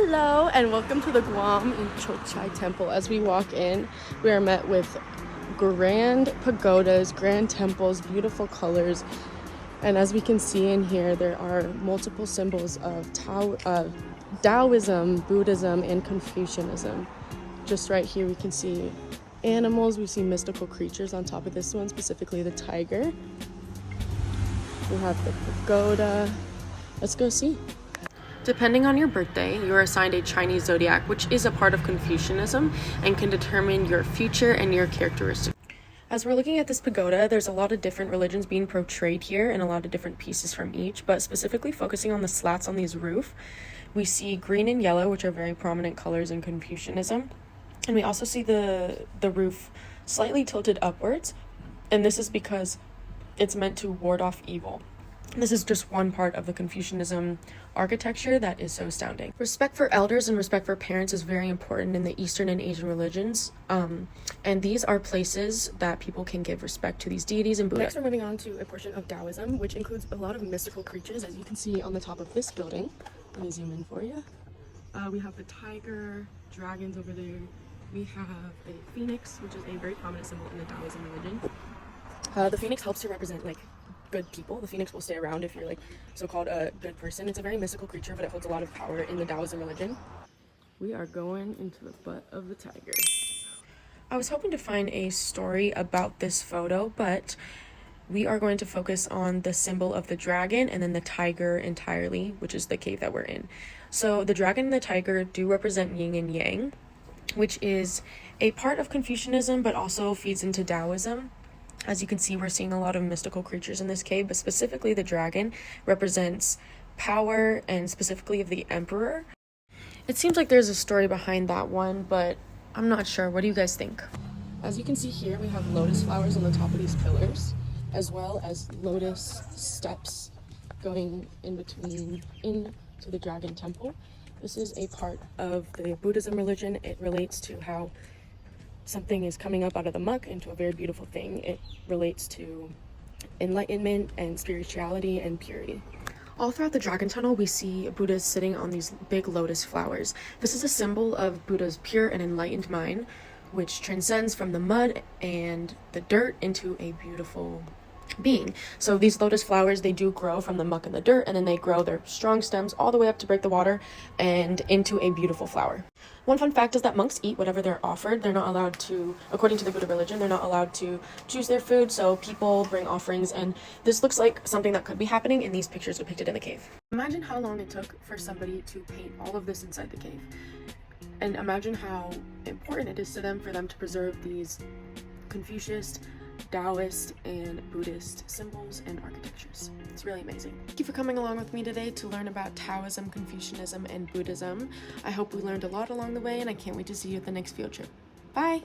Hello and welcome to the Guam in Chokchai temple. As we walk in, we are met with grand pagodas, grand temples, beautiful colors. And as we can see in here, there are multiple symbols of Taoism, Buddhism, and Confucianism. Just right here, we can see animals. We see mystical creatures on top of this one, specifically the tiger. We have the pagoda. Let's go see. Depending on your birthday, you are assigned a Chinese zodiac, which is a part of Confucianism and can determine your future and your characteristics. As we're looking at this pagoda, there's a lot of different religions being portrayed here and a lot of different pieces from each, but specifically focusing on the slats on these roof, we see green and yellow, which are very prominent colors in Confucianism. And we also see the roof slightly tilted upwards, and this is because it's meant to ward off evil. This is just one part of the Confucianism architecture that is so astounding. Respect for elders and respect for parents is very important in the Eastern and Asian religions. And these are places that people can give respect to these deities and Buddha. Next, we're moving on to a portion of Taoism, which includes a lot of mystical creatures, as you can see on the top of this building. Let me zoom in for you. We have the tiger, dragons over there. We have a phoenix, which is a very prominent symbol in the Taoism religion. The phoenix helps to represent good people. The phoenix will stay around if you're so-called a good person. It's a very mystical creature, but it holds a lot of power in the Taoism religion. We are going into the butt of the tiger. I was hoping to find a story about this photo, but we are going to focus on the symbol of the dragon and then the tiger entirely, which is the cave that we're in. So the dragon and the tiger do represent yin and yang, which is a part of Confucianism, but also feeds into Taoism. As you can see, we're seeing a lot of mystical creatures in this cave, but specifically the dragon represents power and specifically of the emperor. It seems like there's a story behind that one, but I'm not sure. What do you guys think? As you can see here, we have lotus flowers on the top of these pillars, as well as lotus steps going in between into the dragon temple. This is a part of the Buddhism religion. It relates to how something is coming up out of the muck into a very beautiful thing. It relates to enlightenment and spirituality and purity. All throughout the dragon tunnel, we see Buddhas sitting on these big lotus flowers. This is a symbol of Buddha's pure and enlightened mind, which transcends from the mud and the dirt into a beautiful being. So these lotus flowers, they do grow from the muck and the dirt, and then they grow their strong stems all the way up to break the water and into a beautiful flower. One fun fact is that monks eat whatever they're offered. They're not allowed to, according to the Buddha religion, they're not allowed to choose their food, so people bring offerings, and this looks like something that could be happening in these pictures depicted in the cave. Imagine how long it took for somebody to paint all of this inside the cave, and imagine how important it is to them for them to preserve these Confucius, Taoist, and Buddhist symbols and architectures. It's really amazing. Thank you for coming along with me today to learn about Taoism, Confucianism, and Buddhism. I hope we learned a lot along the way, and I can't wait to see you at the next field trip. Bye!